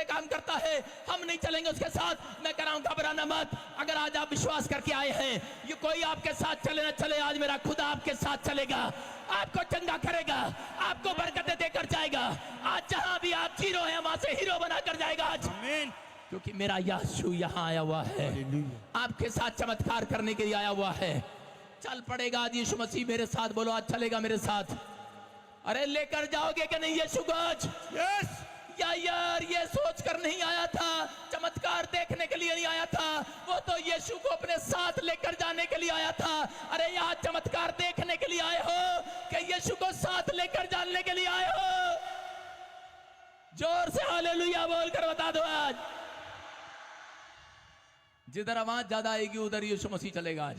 काम करता है, हम नहीं चलेंगे उसके साथ। मैं कह रहा हूं घबराना मत। अगर आज आप विश्वास करके आए हैं, ये कोई आपके साथ चले ना चले, आज मेरा खुदा आपके साथ चलेगा, आपको चंगा करेगा, आपको बरकतें देकर जाएगा। आज जहां भी आप जीरो हैं, वहां से हीरो बनाकर जाएगा आज, क्योंकि मेरा यीशु यहाँ आया हुआ है, आपके साथ चमत्कार करने के लिए आया हुआ है। चल पड़ेगा आज यीशु मसीह मेरे साथ, बोलो आज चलेगा मेरे साथ। अरे लेकर जाओगे कि नहीं यीशु को आज? यस। या यार ये सोच कर नहीं आया था, चमत्कार देखने के लिए नहीं आया था, वो तो यीशु को अपने साथ लेकर जाने के लिए आया था। अरे यहाँ चमत्कार देखने के लिए आए हो कि यीशु को साथ लेकर जाने के लिए आए हो? जोर से हालेलुया बोलकर बता दो आज। जिधर आवाज ज्यादा आएगी उधर यीशु मसीह चलेगा आज।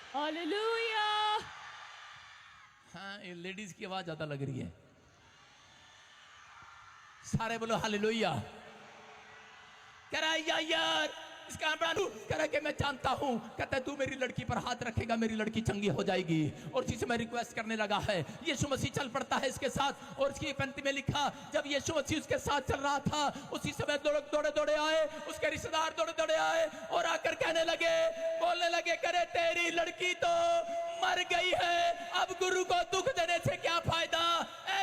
हालेलुया। हाँ, ये लेडीज की आवाज ज्यादा लग रही है। सारे बोलो हालेलुया। कह रहा है यार इसका कह रहा है कि मैं जानता हूं, कहता है तू मेरी लड़की पर हाथ रखेगा, मेरी लड़की चंगी हो जाएगी। और इसी से मैं रिक्वेस्ट करने लगा है। यीशु मसीह चल पड़ता है इसके साथ। और इसकी पंक्ति में लिखा, जब यीशु मसीह उसके साथ चल रहा था, उसी समय लोग दौड़े दौड़े आए, उसके रिश्तेदार दौड़े दौड़े आए और आकर कहने लगे, बोलने लगे, करे तेरी लड़की तो मर गई है, अब गुरु को दुख देने से क्या फायदा।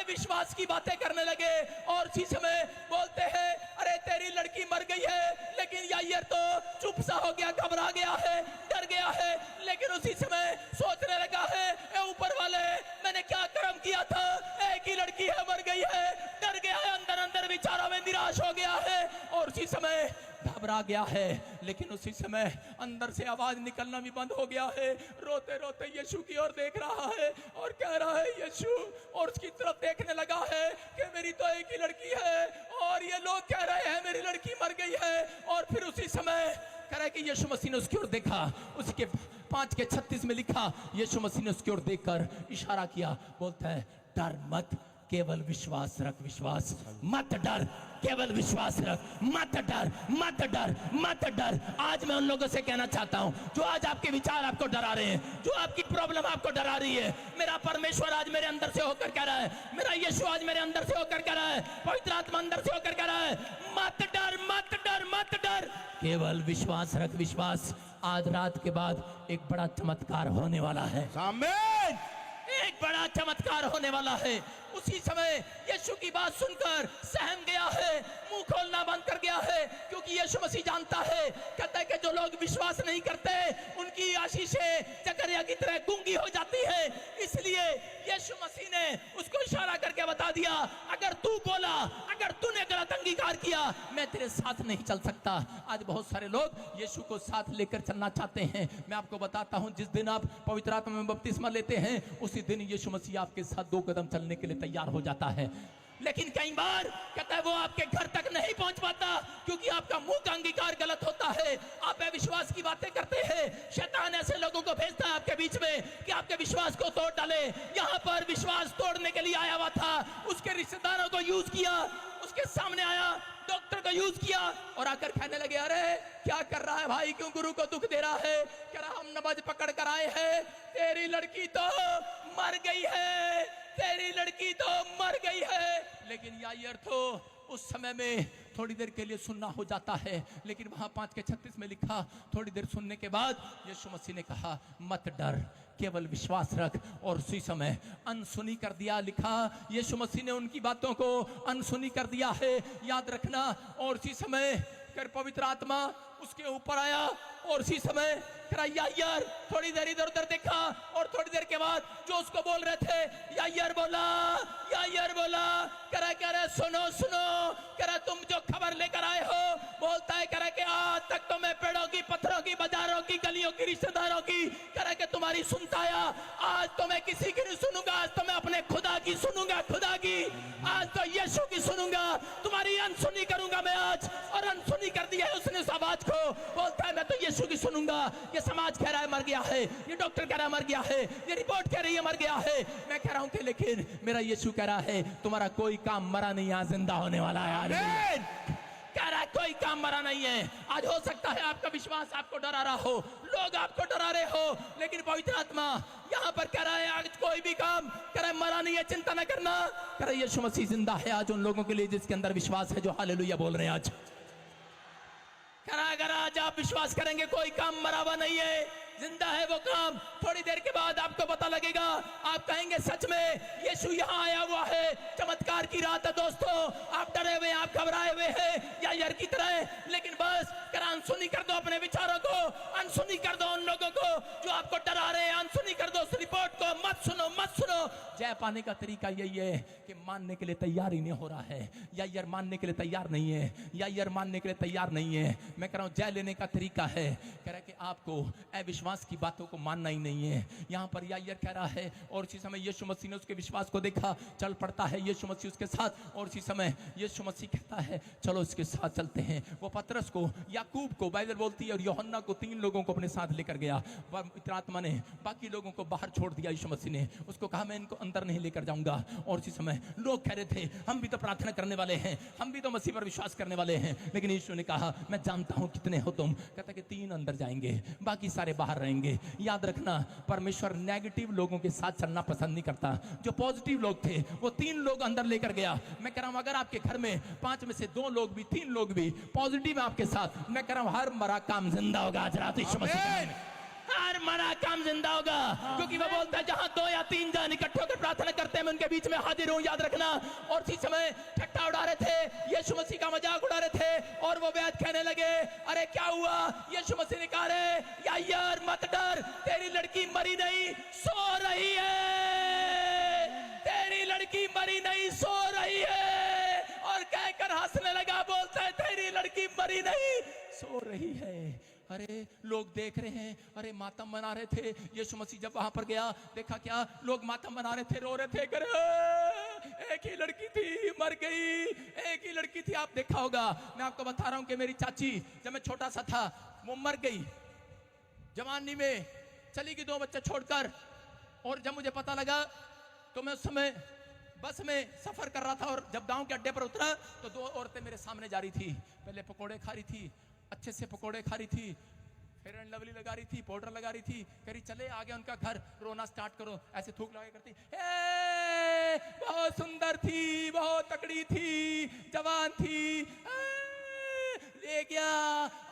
विश्वास की बातें करने लगे। और इसी समय बोलते हैं, अरे तेरी लड़की मर गई है, लेकिन यायर तो चुप सा हो गया, घबरा गया है, डर गया है। लेकिन उसी समय सोचने लगा है, ए ऊपर वाले मैंने क्या कर्म किया था, एक ही लड़की है, मर गई है, डर गया है, अंदर अंदर विचारों में निराश हो गया है और उसी समय घबरा गया है। लेकिन उसी समय अंदर से आवाज निकलना भी बंद हो गया है। रोते रोते यीशु की ओर देख रहा है और कह रहा है यीशु, और उसकी तरफ देखने लगा है कि मेरी तो एक ही लड़की है और ये लोग कह रहे हैं मेरी लड़की मर गई है। और फिर उसी समय कह रहा है कि यीशु मसीह ने उसकी ओर देखा। उसके 5:36 में लिखा, यीशु मसीह ने उसकी ओर देखकर इशारा किया, बोलता है डर मत, केवल विश्वास रख, विश्वास मत डर, केवल विश्वास रख, मत डर, मत डर, मत डर। आज मैं उन लोगों से कहना चाहता हूं जो आज आपके विचार आपको डरा रहे हैं, जो आपकी प्रॉब्लम आपको डरा रही है, मेरा परमेश्वर आज मेरे अंदर से होकर कह रहा है, मेरा यीशु आज मेरे अंदर से होकर कह रहा है, पवित्र आत्मा अंदर से होकर कह रहा है, मत डर, मत डर, मत डर, केवल विश्वास रख, विश्वास। आज रात के बाद एक बड़ा चमत्कार होने वाला है। आमीन। एक बड़ा चमत्कार होने वाला है। उसी समय यीशु की बात सुनकर सहम गया है, मुंह खोलना बंद कर गया है, क्योंकि यीशु मसीह जानता है, कहता है कि जो लोग विश्वास नहीं करते उनकी आशीषें जकरिया की तरह गूंगी हो जाती है। इसलिए यीशु मसीह ने उसको इशारा करके बता दिया, अगर तू बोला, अगर तूने गलत अंगीकार किया, मैं तेरे साथ नहीं चल सकता। आज बहुत सारे लोग यीशु को साथ लेकर चलना चाहते हैं। मैं आपको बताता हूं, जिस दिन आप पवित्र आत्मा में बपतिस्मा लेते हैं, उसी दिन यीशु मसीह आपके साथ 2 कदम चलने के लिए तैयार हो जाता है। लेकिन कई बार कहता है वो आपके घर तक नहीं पहुंच पाता, क्योंकि आपका मुंह का अंगीकार गलत होता है। आप अविश्वास की बातें करते हैं। शैतान ऐसे लोगों को भेजता है आपके बीच में कि आपके विश्वास को तोड़ डाले। यहां पर विश्वास तोड़ने के लिए आया हुआ था, उसके रिश्तेदारों को यूज किया, उसके सामने आया, डॉक्टर को यूज किया और आकर कहने लगे, अरे क्या कर रहा है भाई, क्यों गुरु को दुख दे रहा है। कह रहा हम नमाज पकड़ कर आए हैं, तेरी लड़की तो मर गई है, तेरी लड़की तो मर गई है। लेकिन यायर तो उस समय में थोड़ी देर के लिए सुनना हो जाता है। लेकिन वहां 5:36 में लिखा, थोड़ी देर सुनने के बाद यीशु मसीह ने कहा, मत डर, केवल विश्वास रख। और उसी समय अनसुनी कर दिया। लिखा, यीशु मसीह ने उनकी बातों को अनसुनी कर दिया है, याद रखना। और उसी समय कर पवित्र आत्मा उसके ऊपर आया और उसी समय यायर थोड़ी देर इधर उधर देखा और थोड़ी देर के बाद जो उसको बोल रहे थे, यायर बोला, करा सुनो सुनो, करा तुम जो खबर लेकर आए हो, बोलता है करा के आज तक तो मैं पेड़ों की, पत्थरों की, बाजारों की, गलियों की, रिश्तेदारों की करा के तुम्हारी सुनता आया। आज तो मैं किसी की नहीं सुनूंगा, आज तो मैं अपने खुदा की सुनूंगा, खुदा की, आज तो यीशु की सुनूंगा, तुम्हारी अनसुनी करूंगा मैं आज। और अनसुनी कर दिया है उसने उस आवाज को। बोलता है मैं तो यीशु की सुनूंगा। ये समाज कह रहा है मर गया है, ये डॉक्टर कह रहा है मर गया है, ये रिपोर्ट कह रही है मर गया है। मैं कह रहा हूं कि लेकिन मेरा यीशु कह रहा है तुम्हारा कोई काम मरा नहीं, आज जिंदा होने वाला है। कह रहा है कोई काम मरा नहीं है। आज हो सकता है आपका विश्वास आपको डरा रहा हो, लोग आपको डरा रहे हो, लेकिन पवित्र आत्मा यहाँ पर कह रहा है आज कोई भी काम कह रहा है मरा नहीं है, चिंता न करना। कह रहा है यीशु मसीह जिंदा है आज उन लोगों के लिए जिसके अंदर विश्वास है, जो हालेलुया बोल रहे हैं आज। कह रहा है अगर आज आप विश्वास करेंगे कोई काम मरा हुआ नहीं है, जिंदा है वो काम। थोड़ी देर के बाद आपको पता लगेगा, आप कहेंगे सच में यीशु यहाँ आया हुआ है, चमत्कार की रात है दोस्तों। आप डरे हुए, आप घबराए हुए हैं यायर की तरह, लेकिन बस कर अनसुनी कर दो अपने विचारों को, अनसुनी कर दो उन लोगों को जो आपको डरा रहे हैं, अनसुनी कर दो उस रिपोर्ट को। मत सुनो, मत सुनो। जय पाने का तरीका यही है कि मानने के लिए तैयार ही नहीं हो रहा है। यायर मानने के लिए तैयार नहीं है, यायर मानने के लिए तैयार नहीं है। मैं कह रहा हूँ जय लेने का तरीका है, कह रहा है कि आपको अविश्वास की बातों को मानना ही नहीं है। यहाँ पर यायर कह रहा है, और उसी समय यीशु मसीह ने उसके विश्वास को देखा, चल पड़ता है यीशु मसीह उसके साथ। और उसी समय यीशु मसीह कहता है चलो इसके साथ चलते हैं। वो पतरस को, याकूब को, बाइबल बोलती है, और यूहन्ना को, 3 लोगों को अपने साथ लेकर गया। पवित्र आत्मा ने बाकी लोगों को बाहर छोड़ दिया। यीशु मसीह ने उसको कहा मैं इनको अंदर नहीं लेकर जाऊंगा। और उसी समय लोग कह रहे थे हम भी तो प्रार्थना करने वाले हैं, हम भी तो मसीह पर विश्वास करने वाले हैं। लेकिन यीशु ने कहा मैं जानता हूं कितने हो तुम। कहता कि 3 अंदर जाएंगे, बाकी सारे बाहर रहेंगे। याद रखना, परमेश्वर नेगेटिव लोगों के साथ चलना पसंद नहीं करता। जो पॉजिटिव लोग थे वो 3 लोग अंदर लेकर गया। मैं कह रहा हूं अगर आपके घर में 5 में से 2 लोग भी, 3 लोग भी पॉजिटिव है आपके साथ, मैं कह रहा हूं हर मरा काम जिंदा होगा आज रात यीशु मसीह के नाम में। हर मरा काम जिंदा होगा, क्योंकि वो बोलता है जहां 2 या 3 जन इकट्ठे होकर प्रार्थना करते हैं मैं उनके बीच में हाजिर हूं। याद रखना। और इसी समय ठट्ठा उड़ा रहे थे, यीशु मसीह का मजाक उड़ा रहे थे, और वो वैद कहने लगे अरे क्या हुआ? यीशु मसीह ने कहा रे यायर मत डर, तेरी लड़की मरी नहीं सो रही है, तेरी लड़की मरी नहीं सो रही है। और कहकर हंसने लगा, बोलता है तेरी लड़की मरी नहीं सो रही है। अरे लोग देख रहे हैं, अरे मातम मना रहे थे। यीशु मसीह जब वहां पर गया, देखा क्या लोग मातम मना रहे थे, रो रहे थे, करे एक ही लड़की थी मर गई, एक ही लड़की थी। आप देखा होगा, मैं आपको बता रहा हूं कि मेरी चाची जब मैं छोटा सा था वो मर गई जवानी में, चली गई 2 बच्चे छोड़कर। और जब मुझे पता लगा तो मैं उस समय बस में सफर कर रहा था, और जब गांव के अड्डे पर उतरा तो 2 औरतें मेरे सामने जा रही थी। पहले पकोड़े खा रही थी, अच्छे से पकोड़े खा रही थी, फेयर एंड लवली लगा रही थी, पाउडर लगा रही थी। कह रही चले आगे उनका घर, रोना स्टार्ट करो, ऐसे थूक लगा करती। बहुत सुंदर थी, बहुत तकड़ी थी, जवान थी, ले गया।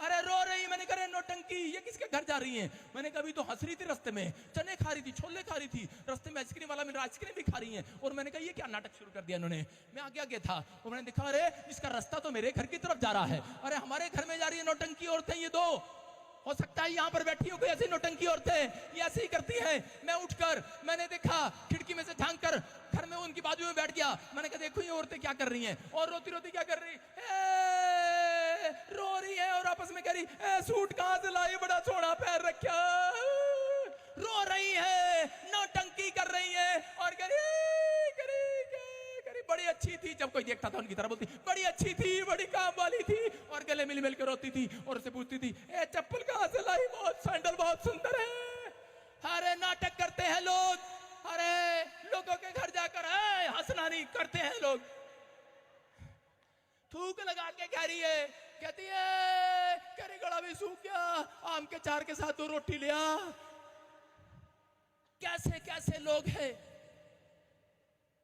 अरे रो रही, मैंने कहा नौटंकी, ये किसके घर जा रही है? मैंने कभी तो हंस रही थी रास्ते में, चने खा रही थी, छोले खा रही थी, रास्ते में आइसक्रीम वाला मेरा आइसक्रीम भी खा रही है। और मैंने कहा ये क्या नाटक शुरू कर दिया इन्होंने। मैं आगे आगे था और मैंने देखा अरे इसका रास्ता तो मेरे घर की तरफ जा रहा है, अरे हमारे घर में जा रही है नौटंकी औरतें ये 2। हो सकता है यहाँ पर बैठी हो कोई ऐसी नौटंकी औरतें, ये ऐसे ही करती हैं। मैं उठकर मैंने देखा, खिड़की में से झांक कर घर में उनकी बाजू में बैठ गया। मैंने कहा देखो ये औरतें क्या कर रही हैं, और रोती रोती क्या कर रही, रो रही है और आपस में कह रही सूट कहां से लाई, बड़ा सोना पैर रखा, रो रही है, नौटंकी कर रही है। और कह रही बड़ी अच्छी थी, जब कोई देखता था उनकी तरफ बोलती बड़ी अच्छी थी, बड़ी काम वाली थी, और गले मिल मिल के रोती थी और उससे पूछती थी ए चप्पल कहां से लाई, बहुत सैंडल बहुत सुंदर है। अरे नाटक करते हैं लोग, अरे लोगों के घर जाकर हंसना नहीं करते हैं लोग। थूक लगा के कह रही है, कहती है करी गला भी सूख गया, आम के चार के साथ 2 रोटी लिया। कैसे कैसे लोग हैं।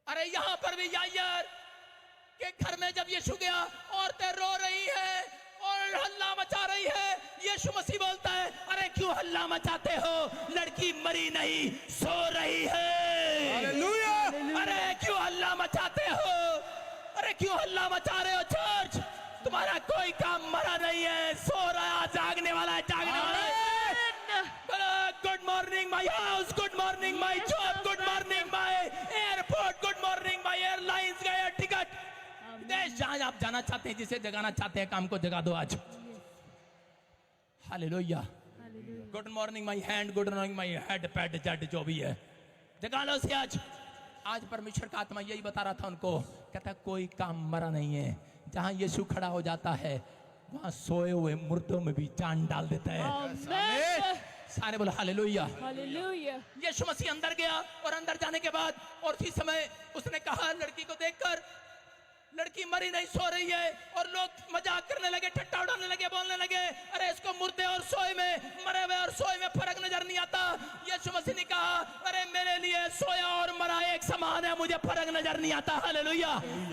अरे यहां पर भी यायर के घर में जब यीशु गया, औरतें रो रही हैं और हल्ला मचा रही है। यीशु मसीह बोलता है अरे क्यों हल्ला मचाते हो, लड़की मरी नहीं सो रही है। हालेलुया। अरे क्यों हल्ला मचाते हो, अरे क्यों हल्ला मचा रहे हो चर्च, तुम्हारा कोई काम मरा नहीं है, सो रहा, जागने वाला है, जागने वाला है। Good morning my house, good morning my job, good morning my airport, good morning my airlines का एयर टिकट। देश जहां आप जाना चाहते हैं, जिसे जगाना चाहते हैं, काम को जगा दो आज। Hallelujah. Good morning my hand, good morning my head, pad, Z, जो भी है, जगा लो उसे आज। आज परमेश्वर का आत्मा यही बता रहा था उनको, कहता कोई काम मरा नहीं है। जहां यीशु खड़ा हो जाता है वहां सोए हुए मुर्दों में भी जान डाल देता है। सारे बोलो हालेलुया। हालेलुया। यीशु मसीह अंदर गया, और अंदर जाने के बाद और उसी समय उसने कहा लड़की को देखकर, लड़की मरी नहीं सो रही है। और लोग मजाक करने लगे, ठट्ठा उड़ाने लगे, बोलने लगे अरे इसको मुर्दे और सोए में, मरे हुए और सोए में फर्क नजर नहीं आता। यीशु मसीह ने कहा अरे मेरे लिए सोया और मरा एक समान है, मुझे फर्क नजर नहीं आता। हालेलुया।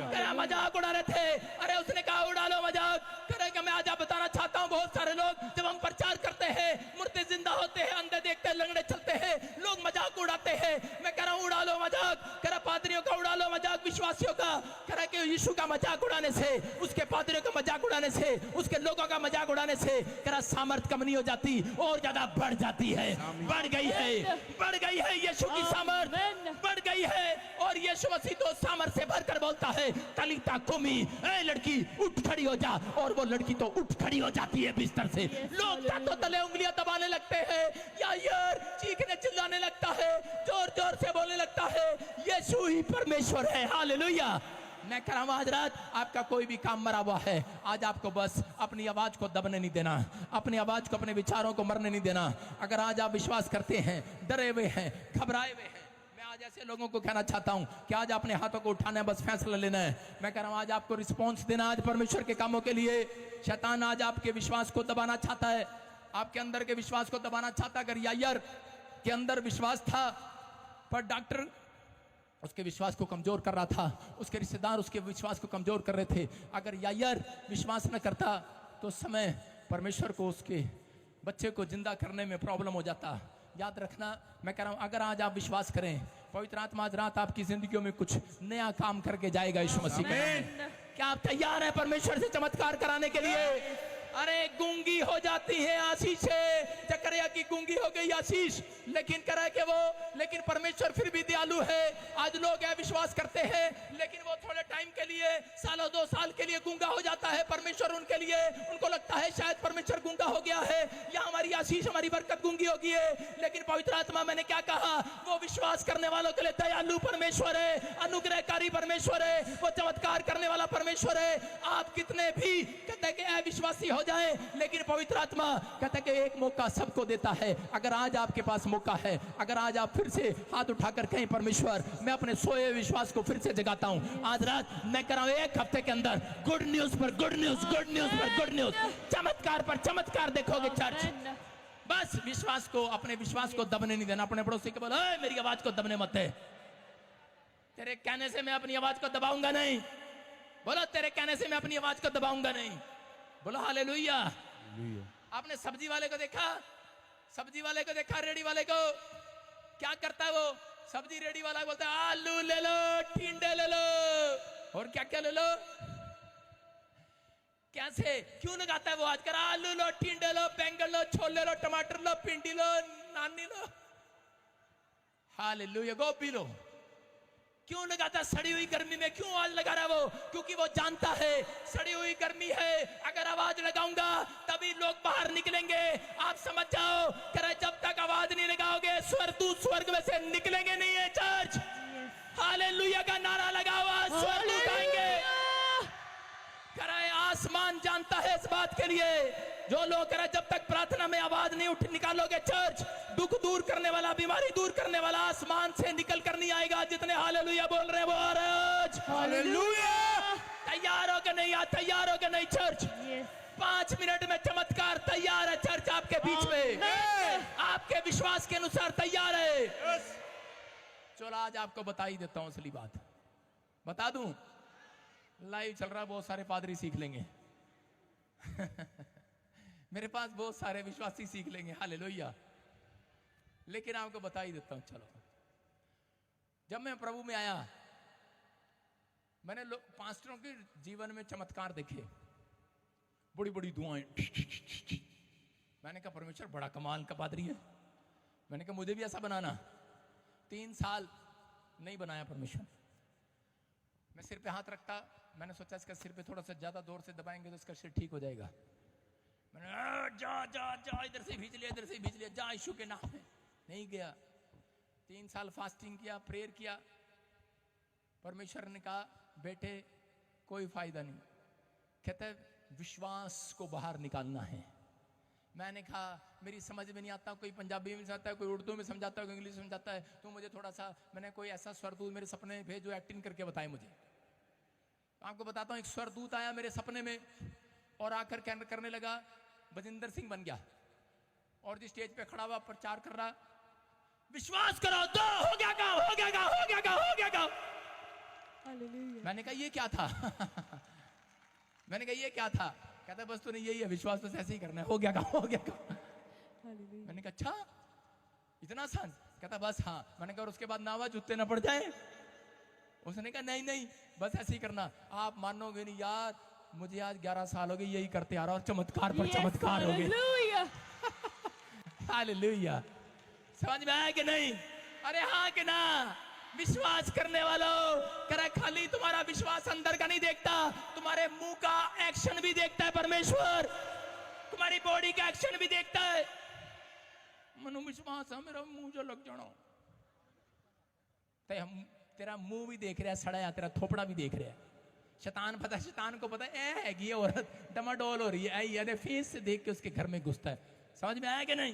कह मजाक उड़ा रहे थे। अरे उसने कहा उड़ा लो मजाक। करे कि मैं आज आप बताना चाहता हूँ, बहुत सारे लोग जब हम प्रचार करते हैं, मुर्दे जिंदा होते हैं, अंधे देखते हैं, लंगड़े चलते हैं, लोग मजाक उड़ाते हैं। मैं कह रहा हूँ उड़ा लो मजाक। कह रहा पादरियों का उड़ा लो मजाक, विश्वासियों का। कह रहा कि यीशु का मजाक उड़ाने से, उसके पादरियों का मजाक उड़ाने से, उसके लोगों का मजाक उड़ाने से कह रहा सामर्थ कम नहीं हो जाती और ज्यादा बढ़ जाती है। बढ़ गई है, बढ़ गई है। यीशु की सामर्थ बढ़ गई है। और यीशु मसीह तो सामर्थ से भरकर बोलता है तलीता कुमी, ए लड़की उठ खड़ी हो जा। और वो लड़की तो उठ खड़ी हो जाती है बिस्तर से। लोग तो तले उंगलियां दबाने लगते हैं, या यार चीखने चिल्लाने लगता है, जोर जोर से बोलने लगता है यीशु ही परमेश्वर है। हालेलुया। मैं कह रहा हूं आज रात आपका कोई भी काम मरा हुआ है, आज आपको बस अपनी आवाज को दबने नहीं देना, अपनी आवाज को, अपने विचारों को मरने नहीं देना। अगर आज आप विश्वास करते हैं, डरे हुए हैं, घबराए हुए हैं, मैं आज ऐसे लोगों को कहना चाहता हूं कि आज अपने हाथों को उठाना है, बस फैसला लेना है। मैं कह रहा हूं आज आपको रिस्पॉन्स देना आज परमेश्वर के कामों के लिए। शैतान आज आपके विश्वास को दबाना चाहता है, आपके अंदर के विश्वास को दबाना चाहता है। अगर यायर के अंदर विश्वास था पर डॉक्टर उसके विश्वास को कमजोर कर रहा था, उसके रिश्तेदार उसके विश्वास को कमजोर कर रहे थे, अगर यायर विश्वास न करता तो समय परमेश्वर को उसके बच्चे को जिंदा करने में प्रॉब्लम हो जाता। याद रखना, मैं कह रहा हूं अगर आज आप विश्वास करें, पवित्र आत्मा आज रात आपकी जिंदगियों में कुछ नया काम करके जाएगा यीशु मसीह के। क्या आप तैयार हैं परमेश्वर से चमत्कार कराने के लिए? अरे गूंगी हो जाती है आशीष है, जकरिया की गूंगी हो गई आशीष, लेकिन करे कि वो, लेकिन परमेश्वर फिर भी दयालु है। आज लोग विश्वास करते हैं लेकिन वो थोड़े टाइम के लिए, सालों 2 साल के लिए गूंगा हो जाता है। परमेश्वर उनके लिए, उनको लगता है शायद परमेश्वर गूंगा हो गया है या हमारी आशीष, हमारी बरकत गूंगी हो गई है। लेकिन पवित्र आत्मा, मैंने क्या कहा, वो विश्वास करने वालों के लिए दयालु परमेश्वर है, अनुग्रहकारी परमेश्वर है, वो चमत्कार करने वाला परमेश्वर है। आप कितने भी कहते हैं कि अविश्वासी हो जाए, लेकिन पवित्र आत्मा कहता है कि एक मौका सबको देता है। अगर आज आपके पास मौका है, अगर आज आप फिर से हाथ उठाकर कहें परमेश्वर मैं अपने सोए विश्वास को फिर से जगाता हूं, आज रात मैं कर रहा हूं, एक हफ्ते के अंदर गुड न्यूज पर गुड न्यूज, गुड न्यूज पर गुड न्यूज, चमत्कार पर चमत्कार देखोगे चर्च। बस विश्वास को, अपने विश्वास को दबने नहीं देना। अपने पड़ोसी को बोलो मेरी आवाज को दबने मत दे। तेरे कहने से मैं अपनी आवाज को दबाऊंगा नहीं। बोलो तेरे कहने से मैं अपनी आवाज को दबाऊंगा नहीं। बोलो हालेलुया। आपने सब्जी वाले को देखा, सब्जी वाले को देखा, रेडी वाले को, क्या करता है वो? सब्जी रेडी वाला बोलता है आलू ले लो, टिंडे ले लो, और क्या क्या ले लो। कैसे, क्यों लगाता है वो? आज कर आलू लो, टिंडे लो, बैंगन लो, छोले लो, टमाटर लो, भिंडी लो, नानी लो, हालेलुया, गोभी लो। क्यों लगाता? सड़ी हुई गर्मी में क्यों आवाज लगा रहा है वो? क्योंकि वो जानता है सड़ी हुई गर्मी है, अगर आवाज लगाऊंगा तभी लोग बाहर निकलेंगे। आप समझ जाओ, करे जब तक आवाज नहीं लगाओगे स्वर्गदूत स्वर्ग में से निकलेंगे नहीं है। चर्च हालेलुया का नारा लगा हुआ, स्वर्गदूत आएंगे। करे आसमान जानता है इस बात के लिए। जो लोग करे जब तक प्रार्थना में आवाज नहीं उठ निकालोगे, चर्च दुख दूर करने वाला, बीमारी दूर करने वाला आसमान से निकल कर नहीं आएगा। जितने हालेलुया बोल रहे हैं वो आज हालेलुया। तैयार हो के नहीं? तैयार हो के नहीं चर्च? 5 मिनट में चमत्कार तैयार है चर्च आपके बीच में, आपके विश्वास के अनुसार तैयार है। चलो आज आपको बता ही देता हूं असली बात, बता दूं। लाइव चल रहा है, बहुत सारे पादरी सीख लेंगे मेरे पास बहुत सारे विश्वासी सीख लेंगे, हालेलुया। लेकिन आपको बता ही देता हूं। चलो, जब मैं प्रभु में आया, मैंने पास्टरों के जीवन में चमत्कार देखे, बड़ी बड़ी दुआएं। मैंने कहा परमेश्वर बड़ा कमाल का पादरी है। मैंने कहा मुझे भी ऐसा बनाना। 3 साल नहीं बनाया परमेश्वर। मैं सिर पे हाथ रखता, मैंने सोचा इसका सिर पे थोड़ा सा ज्यादा जोर से दबाएंगे तो इसका सिर ठीक हो जाएगा। मैंने जा जा जा, इधर से भींच लिया, इधर से भींच लिया, जा यीशु के नाम में। नहीं गया। 3 साल फास्टिंग किया, प्रेयर किया। परमेश्वर ने कहा बेटे कोई फायदा नहीं, कहता है विश्वास को बाहर निकालना है। मैंने कहा मेरी समझ में नहीं आता, कोई पंजाबी में समझाता है, कोई उर्दू में समझाता है, कोई इंग्लिश में समझाता है, तो मुझे थोड़ा सा, मैंने कोई ऐसा स्वरदूत मेरे सपने में भेज जो एक्टिंग करके बताए मुझे। आपको बताता हूँ, एक स्वरदूत आया मेरे सपने में और आकर करने लगा, बजिंदर सिंह बन गया और जिस स्टेज पे खड़ा हुआ प्रचार कर रहा, विश्वास करो, दो, हो गया काम, हो गया काम, हो गया काम, हो गया काम। Hallelujah. मैंने कहा ये क्या था? मैंने कहा ये क्या था? कहता बस तूने यही है, विश्वास बस ऐसे ही करना है, हो गया काम, हो गया काम। Hallelujah. मैंने कहा अच्छा, इतना आसान? कहता बस हाँ। मैंने कहा और उसके बाद नावा जूते ना पड़ जाए? उसने कहा नहीं नहीं, बस ऐसे ही करना। आप मानोगे नहीं यार, मुझे आज 11 साल हो गए यही करते आ रहा, और चमत्कार पर Yes, चमत्कार हो गए। hallelujah. हालेलुया। समझ में आया कि नहीं? अरे हाँ कि ना? विश्वास करने वालों, करे खाली तुम्हारा विश्वास अंदर का नहीं देखता, तुम्हारे मुंह का एक्शन भी देखता है परमेश्वर, तुम्हारी बॉडी का एक्शन भी देखता है। मनु विश्वास है मेरा मुंह जो लग जाना, तेरा मुंह भी देख रहा है सड़ा, या तेरा थोपड़ा भी देख रहा है। शैतान पता, शैतान को पता है ये औरत डमाडोल हो रही है, ये फेस से देख के उसके घर में घुसता है। समझ में आया कि नहीं?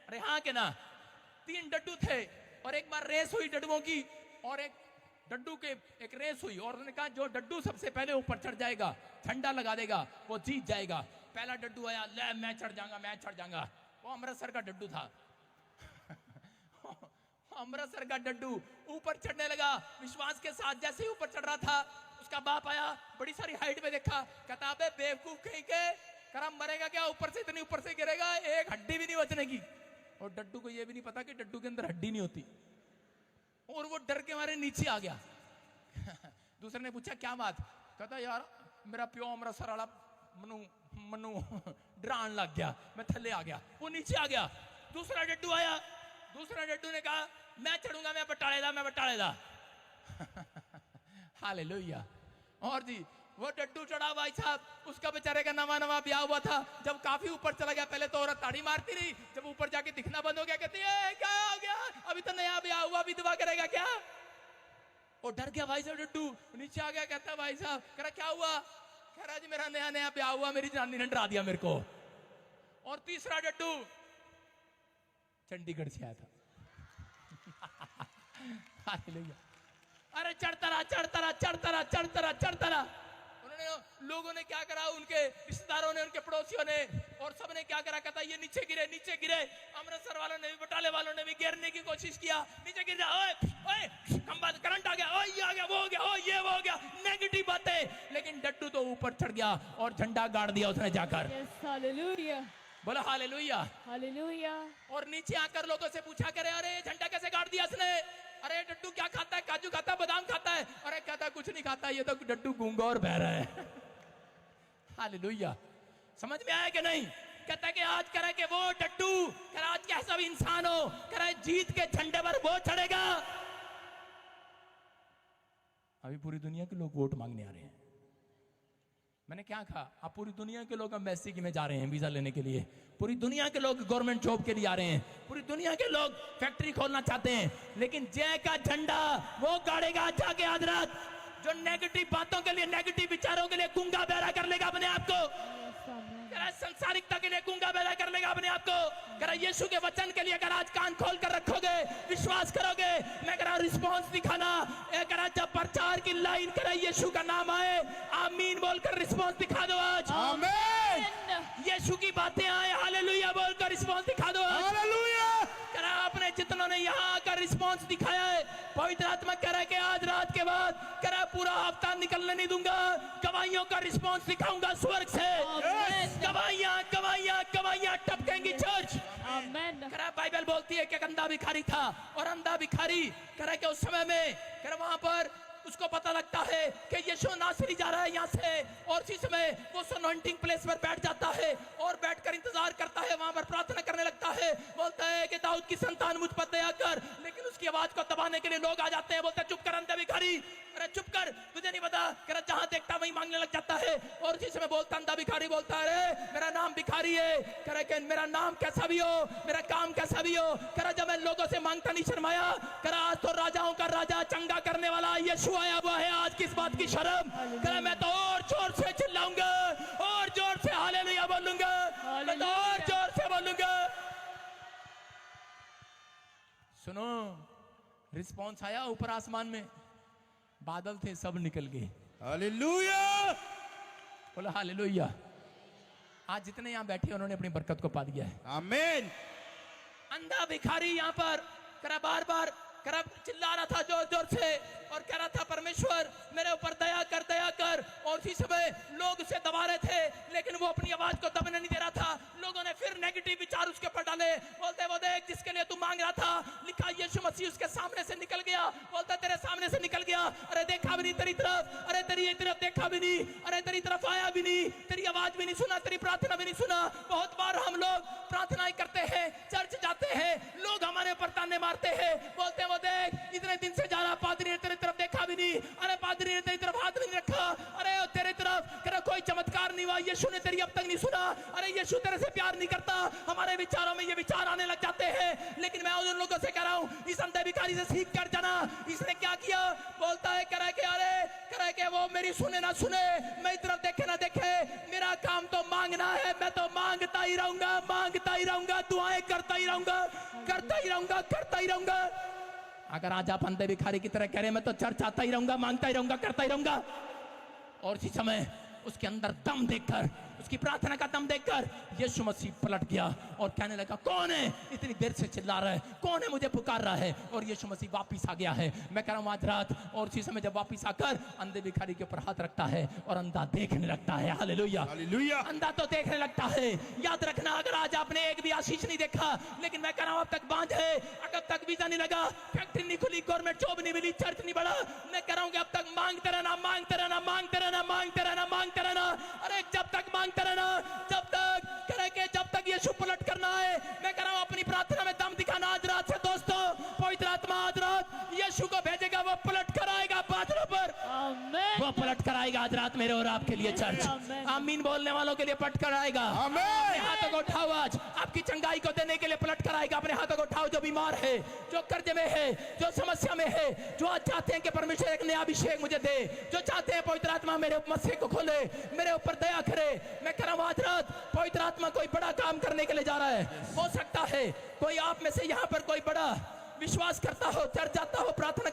अरे हाँ कि ना? 3 डड्डू थे और एक बार रेस हुई डड्डुओं की, और एक डड्डू के एक रेस हुई, और उन्होंने कहा जो डड्डू सबसे पहले ऊपर चढ़ जाएगा, झंडा लगा देगा, वो जीत जाएगा। पहला डड्डू आया, ले मैं चढ़ जाऊंगा, मैं चढ़ जाऊंगा। वो अमृतसर का डड्डू था। अमृतसर का डड्डू ऊपर चढ़ने लगा, विश्वास के साथ जैसे ही ऊपर चढ़ रहा था, उसका बाप आया, बड़ी सारी हाइट में देखा, कहता अबे बेवकूफ कहीं के, करा मरेगा क्या, ऊपर से इतनी ऊपर से गिरेगा, एक हड्डी भी नहीं बचने की। और डड्डू को यह भी नहीं पता कि डड्डू के अंदर हड्डी नहीं होती, और वो डर के मारे नीचे आ गया। दूसरे ने पूछा क्या बात? कहता यार मेरा प्यो अमृतसर वाला मनु मनु डरान लग गया, मैं थल्ले आ गया, वो नीचे आ गया। दूसरा डड्डू आया, दूसरा डड्डू ने कहा मैं चढ़ूंगा, मैं बटालेदा, मैं बटालेदा। हालेलुया। और जी वो डड्डू चढ़ा भाई साहब, उसका बेचारे का नवा नवा ब्याह हुआ था। जब काफी ऊपर चला गया, पहले तो औरत ताड़ी मारती रही, जब ऊपर जाके दिखना बंद हो गया, कहती है क्या हो गया, अभी तो नया ब्याह हुआ, विधवा करेगा क्या? वो डर गया भाई साहब डड्डू, नीचे आ गया, कहता भाई साहब, कह रहा क्या हुआ? कह रहा जी मेरा नया नया ब्याह हुआ, मेरी जनानी ने डरा दिया मेरे को। और तीसरा डड्डू चंडीगढ़ से आया था। अरे चढ़ता रहा, चढ़ता रहा, चढ़ता रहा, चढ़ता रहा, चढ़ता रहा। उन्होंने, लोगों ने क्या करा, उनके रिश्तेदारों ने, उनके पड़ोसियों ने, और सबने क्या करा, कहता ये नीचे गिरे, नीचे गिरे। अमृतसर वालों ने भी, बटाले वालों ने भी गिरने की कोशिश किया, नीचे गिर जा, ओए ओए खंबा करंट आ गया, ओए ये आ गया, वो हो गया, ओ ये वो हो गया, नेगेटिव बातें। लेकिन डड्डू तो ऊपर चढ़ गया और झंडा गाड़ दिया उसने जाकर। Yes, hallelujah. बोला हालेलुया। Hallelujah. और नीचे आकर लोगों से पूछा करे अरे झंडा कैसे गाड़ दिया इसने? अरे डड्डू क्या खाता है, काजू खाता है, बादाम खाता है? अरे कहता कुछ नहीं खाता, ये तो डड्डू गूंगा और बह रहा है। हालेलुया। समझ में आया कि नहीं? कहता है कि आज करे कि वो डड्डू, करे आज कैसा भी इंसान हो, करे जीत के झंडे पर वो चढ़ेगा। अभी पूरी दुनिया के लोग वोट मांगने आ रहे हैं। मैंने क्या कहा? आप पूरी दुनिया के लोग एम्बेसी में जा रहे हैं वीजा लेने के लिए, पूरी दुनिया के लोग गवर्नमेंट जॉब के लिए आ रहे हैं, पूरी दुनिया के लोग फैक्ट्री खोलना चाहते हैं, लेकिन जय का झंडा वो गाड़ेगा जाके आज रात, जो नेगेटिव बातों के लिए, नेगेटिव विचारों के लिए गूंगा बहरा कर लेगा अपने आप को, Yes, amen. संसारिकता के लिए गूंगा बहरा कर लेगा अपने आप को। अगर यीशु के वचन के लिए अगर आज कान खोल कर रखोगे, विश्वास करोगे, मैं कह रहा रिस्पॉन्स दिखाना, अगर जब प्रचार की लाइन करे यीशु का नाम आए, आमीन बोलकर रिस्पॉन्स दिखा दो आज। आमीन। यीशु की बातें आए, हालेलुया बोलकर रिस्पॉन्स दिखा दो आज। हालेलुया। कह रहा आपने जितनों ने यहाँ आकर रिस्पॉन्स दिखाया है, पवित्र आत्मा कह रहा है कि आज रात के बाद कह रहा पूरा हफ्ता निकलने नहीं दूंगा, गवाहियों का रिस्पॉन्स दिखाऊंगा स्वर्ग से। Amen. गवाहियां गवाहियां गवाहियां टपकेंगी चर्च। Amen. कह रहा बाइबल बोलती है कि एक अंधा भिखारी था, और अंधा भिखारी कह रहा कि उस समय में कह रहा वहां पर उसको पता लगता है कि यीशु नासरी जा रहा है यहाँ से, और इसी समय वो अनॉइंटिंग प्लेस पर बैठ जाता है और बैठकर इंतजार करता है, वहां पर प्रार्थना करने लगता है, बोलता है कि दाऊद की संतान मुझ पर दया कर। लेकिन उसकी आवाज को दबाने के लिए लोग आ जाते हैं, बोलते हैं चुप कर अंधे भिखारी, अरे चुप कर, तुझे नहीं पता। कह रहा जहां देखता वहीं मांगने लग जाता है, और इसी समय बोलता अंधा भिखारी बोलता है अरे मेरा नाम भिखारी है, कह रहा कि मेरा नाम कैसा भी हो, मेरा काम कैसा भी हो, कह रहा जब मैं लोगों से मांगता नहीं शर्माया, कह रहा आज तो राजाओं का राजा, चंगा करने वाला यीशु आया हुआ है, आज किस बात की शर्म? कह रहा मैं तो और जोर से चिल्लाऊंगा, और जोर से हालेलुया बोलूंगा, मैं तो और जोर से बोलूंगा। सुनो, रिस्पॉन्स आया ऊपर आसमान में, बादल थे सब निकल गए। हालेलुया। बोला हालेलुया। आज जितने यहां बैठे उन्होंने अपनी बरकत को पा लिया है। आमीन। अंधा भिखारी यहां पर करा बार बार करा चिल्ला रहा था जोर जोर से और कह रहा था परमेश्वर मेरे ऊपर दया कर। और उसी समय लोग उसे दबा रहे थे लेकिन वो अपनी आवाज को दबने नहीं दे रहा था। लोगों ने फिर नेगेटिव विचार उसके ऊपर डाले, बोलते वो देख जिसके लिए तू मांग रहा था, लिखा यीशु मसीह उसके सामने से निकल गया। बोलता तेरे सामने से निकल गया, अरे देखा भी नहीं तेरी तरफ, अरे तेरी तरफ देखा भी नहीं, अरे तेरी तरफ आया भी नहीं, तेरी आवाज भी नहीं सुना, तेरी प्रार्थना भी नहीं सुना। बहुत बार हम लोग प्रार्थनाएं करते हैं, चर्च जाते हैं, लोग हमारे ऊपर ताने मारते हैं, बोलते वो देख इतने दिन से जा रहा पादरी ने तेरी तरफ देखा भी नहीं, अरे पादरी ने तेरी तरफ हाथ भी नहीं रखा, अरे तेरी तरफ तेरा कोई चमत्कार नहीं हुआ, यीशु ने तेरी अब तक नहीं सुना, अरे यीशु तेरे से प्यार नहीं करता। हमारे विचारों में ये विचार आने लग जाते हैं। लेकिन मैं उन लोगों से कह रहा हूँ इस अंधे भिखारी से सीख कर जाना। इसने क्या किया, बोलता है कह रहा है कि अरे कह रहा है कि वो मेरी सुने ना सुने, मेरी तरफ देखे ना देखे, मेरा काम तो मांगना है, मैं तो मांगता ही रहूंगा, दुआएं करता ही रहूंगा। अगर आज आप अंधे भिखारी की तरह कह रहे मैं तो चर्च आता ही रहूंगा, मांगता ही रहूंगा, करता ही रहूंगा, और इसी समय उसके अंदर दम देखकर, उसकी प्रार्थना का दम देखकर यीशु मसीह पलट गया और कहने लगा कौन है इतनी देर से चिल्ला रहा है, कौन है मुझे पुकार रहा है। और यीशु मसीह वापिस आ गया है। मैं कह रहा हूं आज रात, और उसी समय जब वापिस आकर अंधे भिखारी के ऊपर हाथ रखता है और अंधा देखने लगता है। Hallelujah, hallelujah. अंधा तो देखने लगता है। याद रखना अगर आज आपने एक भी आशीष नहीं देखा, लेकिन मैं कह रहा हूं अब तक बांझ है, अब तक वीजा नहीं लगा, फैक्ट्री नहीं खुली, गवर्नमेंट जॉब नहीं मिली, चर्च नहीं बढ़ा, मैं कह रहा हूं कि अब तक मांगते रहना। अरे जब तक मांगते रहना, जब तक यीशु पलट करना है। मैं कह रहा हूं अपनी प्रार्थना में दम दिखाना। आज रात से दोस्तों पवित्र आत्मा आज रात यीशु को भेजेगा, वो पलट कर आएगा बादलों पर, आमेन। वो पलट कर आएगा आज रात मेरे और आपके लिए। चर्च आमेन। आमीन बोलने वालों के लिए पलट कर आएगा। आमेन। अपने हाथों को उठाओ, आज आपकी चंगाई को देने के लिए पलट कर आएगा। अपने हाथों को उठाओ जो बीमार है, जो कर्ज में है, जो समस्या में है, जो आज चाहते हैं कि परमेश्वर एक नया अभिषेक मुझे दे, जो चाहते हैं पवित्र आत्मा मेरे मसीह को खोले, मेरे ऊपर दया करे। मैं कह रहा हूं आज रात पवित्र आत्मा कोई बड़ा काम करने के लिए जा रहा है। हो सकता है कोई आप में से यहाँ पर कोई बड़ा विश्वास करता हो, चर्च जाता हो, प्रार्थना